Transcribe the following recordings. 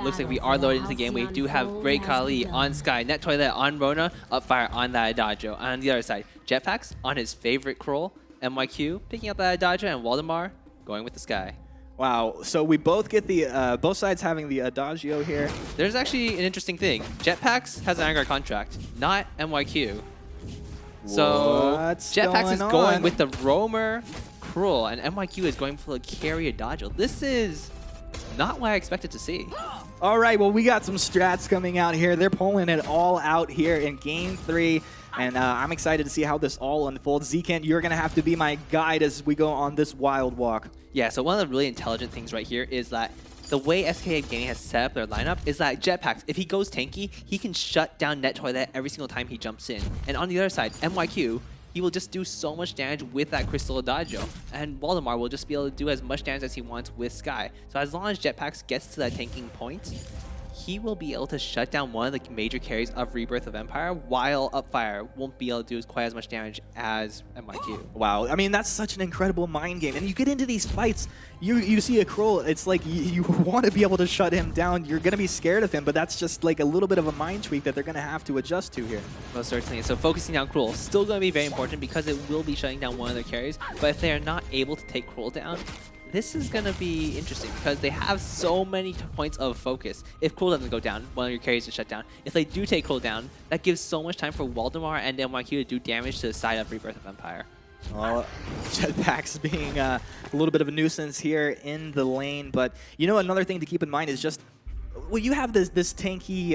looks like we are loaded into the game. We do have Great Kali on Sky, Net Toilet on Rona, Upfire on that Adagio. On the other side, Jetpacks on his favorite Kroll, MYQ picking up that Adagio, and Waldemar going with the Sky. Wow, so we both get the, both sides having the Adagio here. There's actually an interesting thing. Jetpacks has an Vanguard contract, not MYQ. So Jetpacks is going with the Roamer Cruel, and MYQ is going for the carry Adagio. This is not what I expected to see. All right, well, we got some strats coming out here. They're pulling it all out here in Game 3. And I'm excited to see how this all unfolds. Zekent, you're going to have to be my guide as we go on this wild walk. Yeah, so one of the really intelligent things right here is that the way SK Gaming has set up their lineup is that Jetpacks, if he goes tanky, he can shut down Net Toilet every single time he jumps in. And on the other side, MYQ, he will just do so much damage with that Crystal Adagio. And Waldemar will just be able to do as much damage as he wants with Sky. So as long as Jetpacks gets to that tanking point, he will be able to shut down one of the major carries of Rebirth of Empire, while Upfire won't be able to do quite as much damage as MYQ. Wow, I mean, that's such an incredible mind game. And you get into these fights, you see a Kroll, it's like you want to be able to shut him down. You're going to be scared of him, but that's just like a little bit of a mind tweak that they're going to have to adjust to here. Most certainly. So focusing down Kroll still going to be very important because it will be shutting down one of their carries. But if they are not able to take Kroll down, this is going to be interesting because they have so many points of focus. If Kroll doesn't go down, one of your carries is shut down. If they do take Kroll down, that gives so much time for Waldemar and MYQ to do damage to the side of Rebirth of Empire. Well, Jetpacks being a little bit of a nuisance here in the lane. But, you know, another thing to keep in mind is just, well, you have this tanky,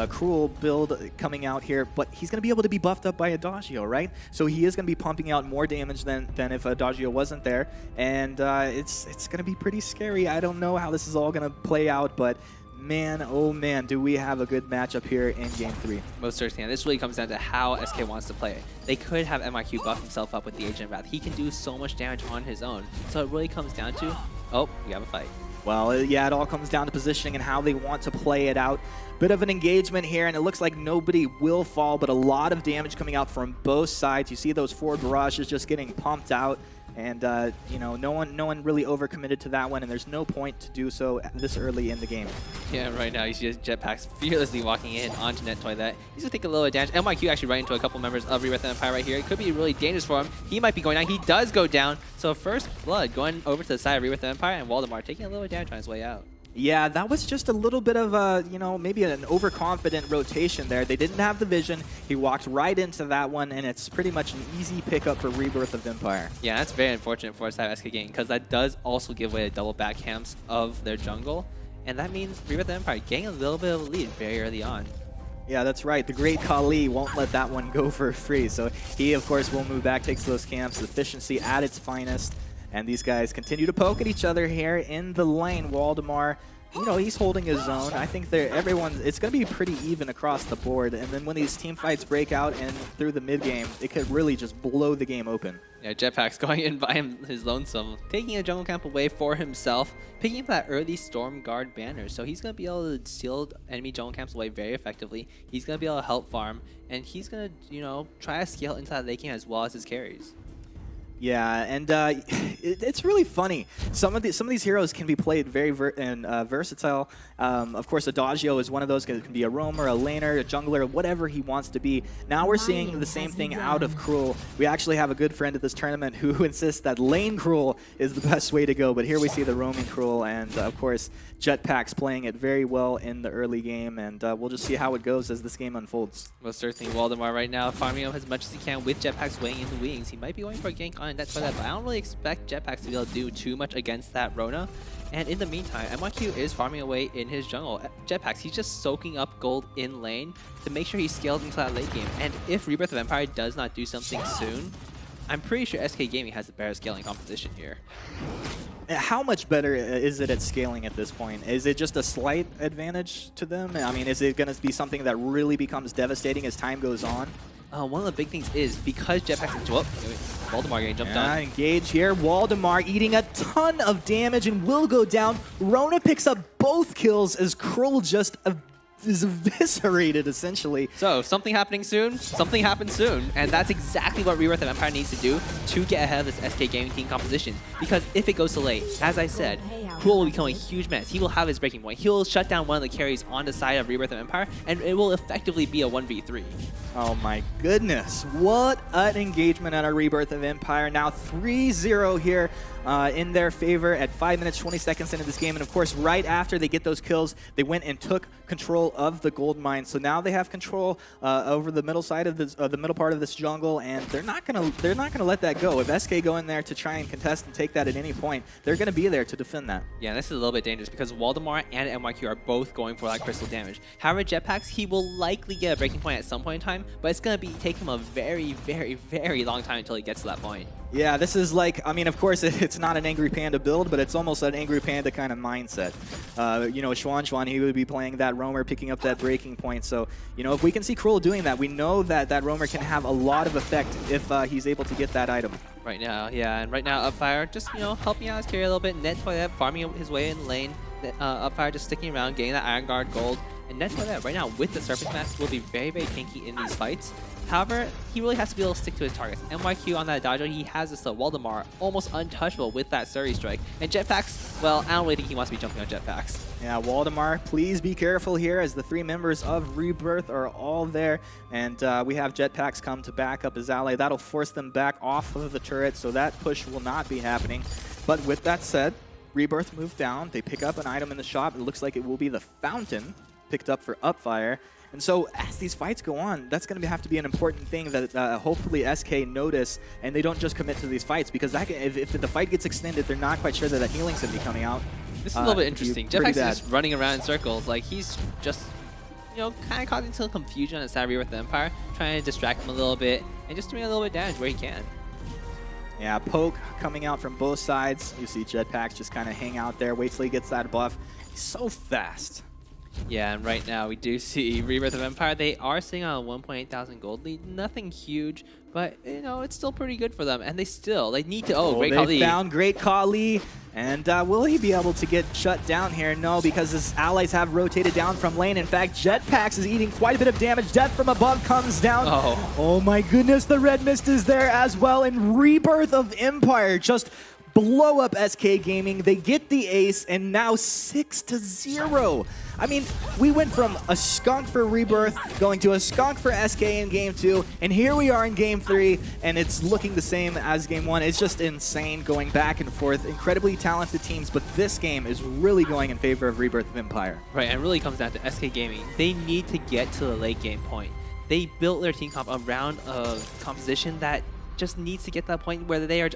Cruel build coming out here, but he's going to be able to be buffed up by Adagio, right? So he is going to be pumping out more damage than if Adagio wasn't there. And it's going to be pretty scary. I don't know how this is all going to play out, but man, oh man, do we have a good matchup here in Game 3. Most certainly, and this really comes down to how SK wants to play it. They could have MIQ buff himself up with the Agent of Wrath. He can do so much damage on his own. So it really comes down to, oh, we have a fight. Well, yeah, it all comes down to positioning and how they want to play it out. Bit of an engagement here, and it looks like nobody will fall, but a lot of damage coming out from both sides. You see those 4 barrages just getting pumped out. And, you know, no one really overcommitted to that one, and there's no point to do so this early in the game. Yeah, right now he's just Jetpacks fearlessly walking in onto Net Toilet. He's going to take a little damage. MIQ actually right into a couple members of Rebirth Empire right here. It could be really dangerous for him. He might be going down. He does go down. So first blood going over to the side of Rebirth Empire, and Waldemar taking a little damage on his way out. Yeah, that was just a little bit of, you know, maybe an overconfident rotation there. They didn't have the vision. He walked right into that one, and it's pretty much an easy pickup for Rebirth of Empire. Yeah, that's very unfortunate for us to have SK Gaming, because that does also give way to double back camps of their jungle. And that means Rebirth of Empire getting a little bit of a lead very early on. Yeah, that's right. The Great Kali won't let that one go for free. So he, of course, will move back, takes those camps, efficiency at its finest. And these guys continue to poke at each other here in the lane. Waldemar, you know, he's holding his own. I think it's going to be pretty even across the board. And then when these team fights break out and through the mid game, it could really just blow the game open. Yeah, Jetpack's going in by his lonesome, taking a jungle camp away for himself, picking up that early Storm Guard banner. So he's going to be able to seal enemy jungle camps away very effectively. He's going to be able to help farm, and he's going to, you know, try to scale into that late game as well as his carries. Yeah, and it's really funny. Some of these heroes can be played very versatile. Of course, Adagio is one of those. It can be a roamer, a laner, a jungler, whatever he wants to be. Now we're seeing the same thing out of Cruel. We actually have a good friend at this tournament who insists that lane Cruel is the best way to go. But here we see the roaming Cruel, and of course, Jetpacks playing it very well in the early game. And we'll just see how it goes as this game unfolds. Most certainly, Waldemar right now farming up as much as he can with Jetpacks weighing in the wings. He might be going for a gank on Net Toilet, but I don't really expect Jetpacks to be able to do too much against that Rona. And in the meantime, MYQ is farming away in his jungle. Jetpacks, he's just soaking up gold in lane to make sure he scales into that late game. And if Rebirth of Empire does not do something soon, I'm pretty sure SK Gaming has the better scaling composition here. How much better is it at scaling at this point? Is it just a slight advantage to them? I mean, is it going to be something that really becomes devastating as time goes on? One of the big things is because Jetpacks is... Whoop, Waldemar getting jumped on. Engage here. Waldemar eating a ton of damage and will go down. Rona picks up both kills as Kroll just is eviscerated, essentially. So, something happening soon, something happens soon. And that's exactly what Rebirth of Empire needs to do to get ahead of this SK Gaming team composition. Because if it goes to late, as I said, Cruel will become a huge mess. He will have his breaking point. He'll shut down one of the carries on the side of Rebirth of Empire, and it will effectively be a 1v3. Oh my goodness, what an engagement on our Rebirth of Empire. Now 3-0 here in their favor at 5 minutes, 20 seconds into this game. And of course, right after they get those kills, they went and took control of the gold mine. So now they have control over the middle side of this, the middle part of this jungle, and they're not gonna let that go. If SK go in there to try and contest and take that at any point, they're gonna be there to defend that. Yeah, this is a little bit dangerous because Waldemar and NYQ are both going for that crystal damage. However, Jetpacks, he will likely get a breaking point at some point in time, but it's gonna take him a very, very, very long time until he gets to that point. Yeah, this is like, I mean, of course, it's not an Angry Panda build, but it's almost an Angry Panda kind of mindset. You know, Xuan, he would be playing that roamer, picking up that breaking point. So, you know, if we can see Cruel doing that, we know that that roamer can have a lot of effect if he's able to get that item. Right now, yeah, and right now, Upfire just, you know, helping out his carry a little bit. Net Toilet farming his way in lane. Upfire just sticking around, getting that Iron Guard gold. And Net Toilet right now with the Surface Mask will be very, very tanky in these fights. However, he really has to be able to stick to his targets. NYQ on that Dojo, he has this Waldemar almost untouchable with that Surrey strike. And Jetpacks, well, I don't really think he wants to be jumping on Jetpacks. Yeah, Waldemar, please be careful here as the 3 members of Rebirth are all there. And we have Jetpacks come to back up his ally. That'll force them back off of the turret, so that push will not be happening. But with that said, Rebirth moved down. They pick up an item in the shop. It looks like it will be the Fountain picked up for Upfire. And so as these fights go on, that's going to have to be an important thing that hopefully SK notice, and they don't just commit to these fights, because that can, if the fight gets extended, they're not quite sure that that healing's going to be coming out. This is a little bit interesting. Jetpacks is just running around in circles. Like, he's just, you know, kind of causing some confusion on the side of Rebirth Empire, trying to distract him a little bit, and just doing a little bit of damage where he can. Yeah, poke coming out from both sides. You see Jetpacks just kind of hang out there, wait till he gets that buff. He's so fast. Yeah, and right now we do see Rebirth of Empire. They are sitting on a 1.8 thousand gold lead. Nothing huge, but, you know, it's still pretty good for them. And they need to, Great Khali. They found Great Khali. And will he be able to get shut down here? No, because his allies have rotated down from lane. In fact, Jetpacks is eating quite a bit of damage. Death from above comes down. Oh my goodness, the red mist is there as well. And Rebirth of Empire just blow up SK Gaming. They get the ace, and now 6-0. I mean, we went from a skunk for Rebirth going to a skunk for SK in Game 2, and here we are in Game 3, and it's looking the same as Game 1. It's just insane going back and forth. Incredibly talented teams, but this game is really going in favor of Rebirth of Empire. Right, and it really comes down to SK Gaming. They need to get to the late game point. They built their team comp around a composition that just needs to get to that point where they are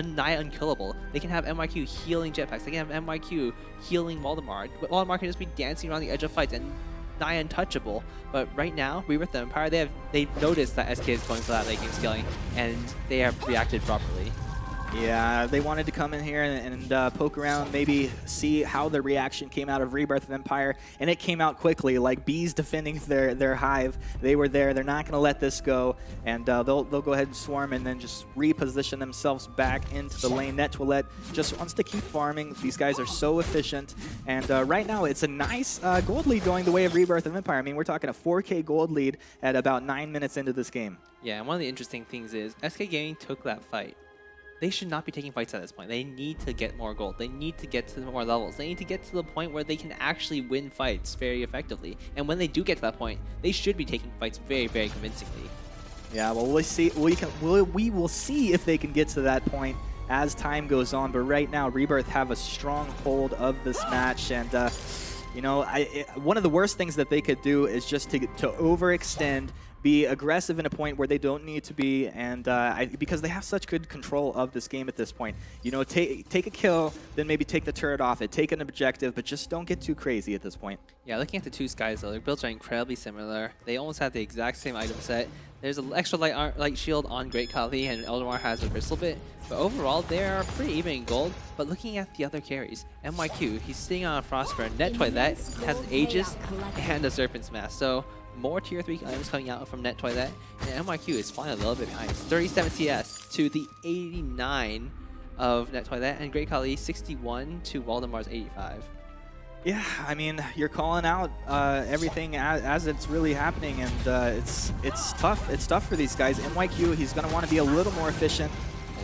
nigh unkillable. They can have NYQ healing Jetpacks. They can have NYQ healing Waldemar. Waldemar can just be dancing around the edge of fights and nigh untouchable. But right now, Rebirth of Empire, they've noticed that SK is going for that late game scaling, and they have reacted properly. Yeah, they wanted to come in here and poke around, maybe see how the reaction came out of Rebirth of Empire, and it came out quickly. Like bees defending their hive, they were there. They're not going to let this go, and they'll go ahead and swarm and then just reposition themselves back into the lane. Net Toilet just wants to keep farming. These guys are so efficient, and right now it's a nice gold lead going the way of Rebirth of Empire. I mean, we're talking a 4K gold lead at about 9 minutes into this game. Yeah, and one of the interesting things is SK Gaming took that fight. They should not be taking fights at this point. They need to get more gold. They need to get to more levels. They need to get to the point where they can actually win fights very effectively. And when they do get to that point, they should be taking fights very, very convincingly. Yeah, well, we'll see. We will see if they can get to that point as time goes on. But right now, Rebirth have a strong hold of this match, and you know, one of the worst things that they could do is just to overextend, be aggressive in a point where they don't need to be, and because they have such good control of this game at this point. You know, take a kill, then maybe take the turret off it, take an objective, but just don't get too crazy at this point. Yeah, looking at the two skies though, their builds are incredibly similar. They almost have the exact same item set. There's an extra light shield on Great Khali, and Eldamar has a Crystal Bit. But overall, they are pretty even in gold. But looking at the other carries, NYQ, he's sitting on a Frostburn. Net Toilet has an Aegis and a Serpent's Mask. So more tier 3 items coming out from Net Toilet. And NYQ is falling a little bit behind. It's 37 CS to the 89 of Net Toilet. And Great Khali 61 to Waldemar's 85. Yeah, I mean, you're calling out everything as it's really happening, and it's tough. It's tough for these guys. NYQ, he's going to want to be a little more efficient.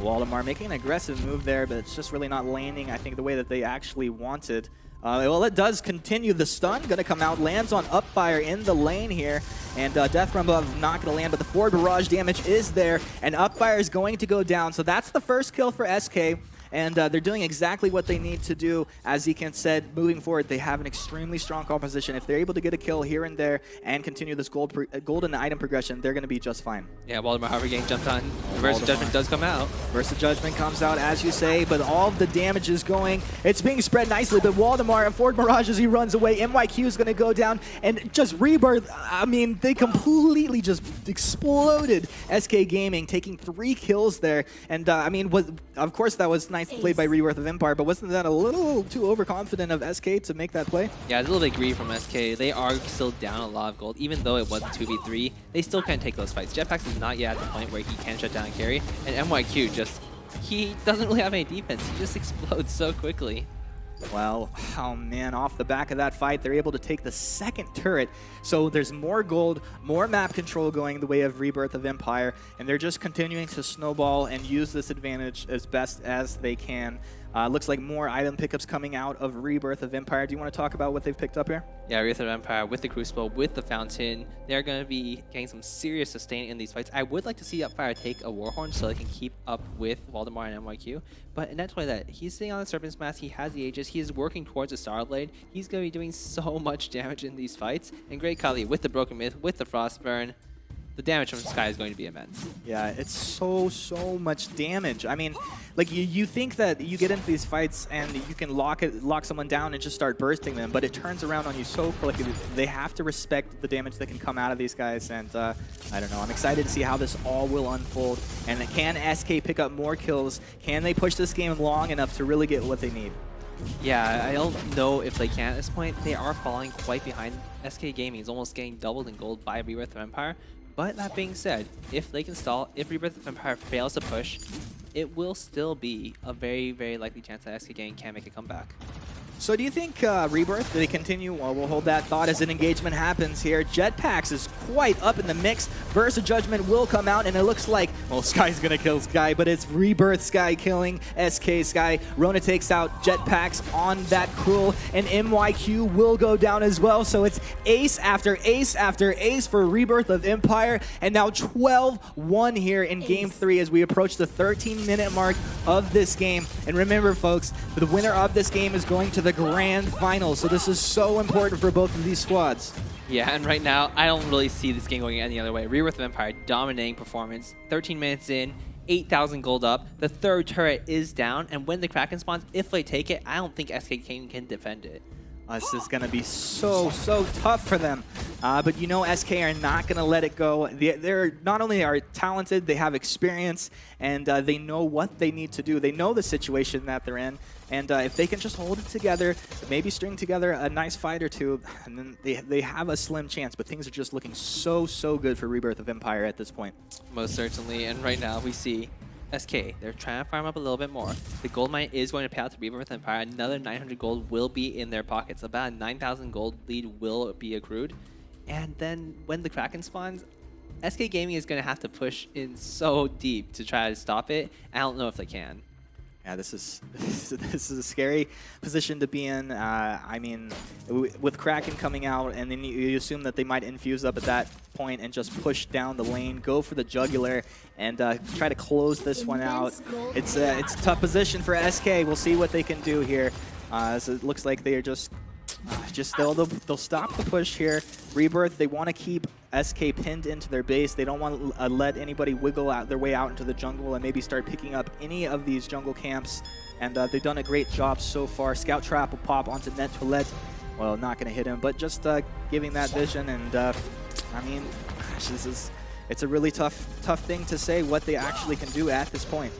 Waldemar making an aggressive move there, but it's just really not landing, I think, the way that they actually wanted. Well, it does continue. The stun going to come out, lands on Upfire in the lane here, and Death from Above not going to land, but the forward barrage damage is there, and Upfire is going to go down. So that's the first kill for SK. And they're doing exactly what they need to do. As Zekan said, moving forward, they have an extremely strong composition. If they're able to get a kill here and there and continue this golden item progression, they're going to be just fine. Yeah, Waldemar, however, getting jumped on. Reverse Judgment does come out. Reverse Judgment comes out, as you say, but all of the damage is going. It's being spread nicely, but Waldemar, Forward Mirage as he runs away. MYQ is going to go down, and just Rebirth, I mean, they completely just exploded SK Gaming, taking 3 kills there. And, I mean, of course, that was nice play by Rebirth of Empire, but wasn't that a little too overconfident of SK to make that play? Yeah, it's a little bit greedy from SK. They are still down a lot of gold. Even though it was 2v3, they still can't take those fights. Jetpacks is not yet at the point where he can shut down and carry, and MYQ just, he doesn't really have any defense. He just explodes so quickly. Well, oh man, off the back of that fight, they're able to take the second turret. So there's more gold, more map control going the way of Rebirth of Empire, and they're just continuing to snowball and use this advantage as best as they can. Looks like more item pickups coming out of Rebirth of Empire. Do you want to talk about what they've picked up here? Yeah, Rebirth of Empire with the Crucible, with the Fountain, they're going to be getting some serious sustain in these fights. I would like to see Upfire take a Warhorn so they can keep up with Waldemar and MYQ. But in that way that he's sitting on the Serpent's Mask, he has the Aegis, he is working towards a Star Blade. He's going to be doing so much damage in these fights. And Great Kali with the Broken Myth, with the Frostburn, the damage from Sky is going to be immense. Yeah, it's so much damage. I mean, like you think that you get into these fights and you can lock someone down and just start bursting them, but it turns around on you so quickly. They have to respect the damage that can come out of these guys, and I don't know. I'm excited to see how this all will unfold. And can SK pick up more kills? Can they push this game long enough to really get what they need? Yeah, I don't know if they can at this point. They are falling quite behind. SK Gaming is almost getting doubled in gold by Rebirth of Empire. But that being said, if they can stall, if Rebirth of Empire fails to push, it will still be a very likely chance that SK Gaming can make a comeback. So do you think Rebirth, do they continue? Well, we'll hold that thought as an engagement happens here. Jetpacks is quite up in the mix. Burst of Judgment will come out, and it looks like, well, Sky's going to kill Sky, but it's Rebirth Sky killing SK Sky. Rona takes out Jetpacks on that Cruel, and MYQ will go down as well. So it's ace after ace after ace for Rebirth of Empire, and now 12-1 here in Game 3 as we approach the 13-minute mark of this game. And remember, folks, the winner of this game is going to the grand final, so this is so important for both of these squads. Yeah, and right now, I don't really see this game going any other way. Rebirth of Empire, dominating performance. 13 minutes in, 8,000 gold up. The third turret is down, and when the Kraken spawns, if they take it, I don't think SK King can defend it. This is going to be so tough for them. But you know SK are not going to let it go. They're not only are talented, they have experience, and they know what they need to do. They know the situation that they're in. And if they can just hold it together, maybe string together a nice fight or two, and then they have a slim chance. But things are just looking so good for Rebirth of Empire at this point. Most certainly. And right now we see SK, they're trying to farm up a little bit more. The gold mine is going to pay out to Rebirth Empire. Another 900 gold will be in their pockets. About a 9,000 gold lead will be accrued. And then when the Kraken spawns, SK Gaming is going to have to push in so deep to try to stop it. I don't know if they can. Yeah, this is a scary position to be in. I mean, with Kraken coming out, and then you assume that they might infuse up at that point and just push down the lane, go for the jugular, and try to close this one out. It's a tough position for SK. We'll see what they can do here. As it looks like they are just they'll stop the push here. Rebirth, they want to keep SK pinned into their base. They don't want to let anybody wiggle out their way out into the jungle and maybe start picking up any of these jungle camps. And they've done a great job so far. Scout Trap will pop onto Net Toilette. Well, not going to hit him, but just giving that vision. And I mean, gosh, it's a really tough thing to say what they actually can do at this point.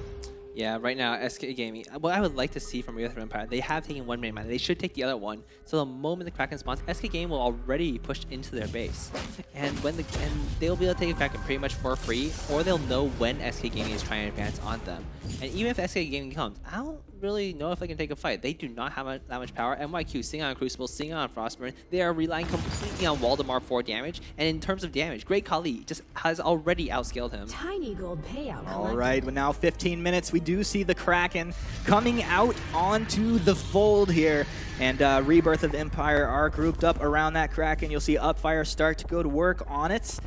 Yeah, right now, SK Gaming, what I would like to see from Rebirth of Empire, they have taken one main mine. They should take the other one. So the moment the Kraken spawns, SK Gaming will already be pushed into their base. And they'll be able to take a Kraken pretty much for free, or they'll know when SK Gaming is trying to advance on them. And even if SK Gaming comes, I don't really know if they can take a fight. They do not have that much power. NYQ sitting on Crucible, sitting on Frostburn. They are relying completely on Waldemar for damage. And in terms of damage, Great Khali just has already outscaled him. Tiny gold payout. All right, well, now 15 minutes. We do see the Kraken coming out onto the fold here. And Rebirth of Empire are grouped up around that Kraken. You'll see Upfire start to go to work on it.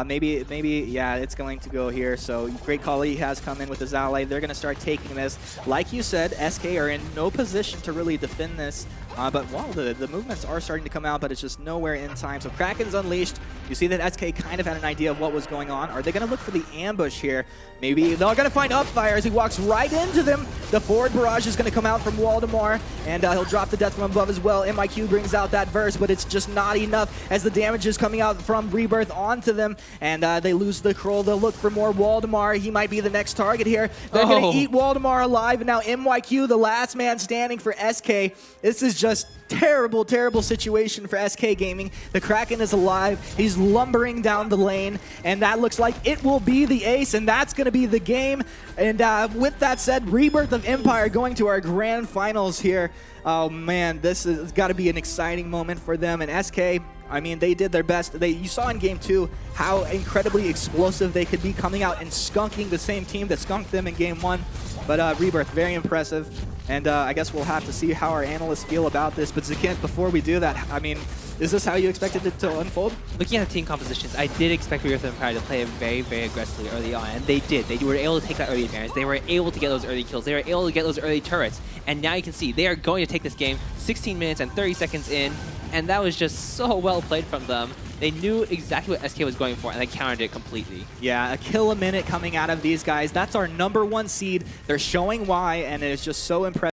Maybe, yeah, it's going to go here. So Great Khali has come in with his ally. They're going to start taking this. Like you said, SK are in no position to really defend this. But wow, the movements are starting to come out, but it's just nowhere in time. So Kraken's unleashed. You see that SK kind of had an idea of what was going on. Are they going to look for the ambush here? Maybe they're going to find Upfire as he walks right into them. The forward barrage is going to come out from Waldemar, and he'll drop the death from above as well. MIQ brings out that verse, but it's just not enough as the damage is coming out from Rebirth onto them, and they lose the Kroll. They'll look for more Waldemar. He might be the next target here. They're going to eat Waldemar alive, and now MYQ, the last man standing for SK. This is just terrible, terrible situation for SK Gaming. The Kraken is alive. He's lumbering down the lane, and that looks like it will be the ace, and that's going to be the game. And with that said, Rebirth of Empire going to our grand finals here. Oh man, this has got to be an exciting moment for them. And SK, I mean, they did their best. You saw in Game 2 how incredibly explosive they could be, coming out and skunking the same team that skunked them in Game 1. But Rebirth, very impressive. And I guess we'll have to see how our analysts feel about this. But Zakint, before we do that, I mean, is this how you expected it to unfold? Looking at the team compositions, I did expect Rebirth of Empire to play it very, very aggressively early on, and they did. They were able to take that early advantage. They were able to get those early kills. They were able to get those early turrets. And now you can see they are going to take this game 16 minutes and 30 seconds in, and that was just so well played from them. They knew exactly what SK was going for, and they countered it completely. Yeah, a kill a minute coming out of these guys. That's our #1 seed. They're showing why, and it is just so impressive.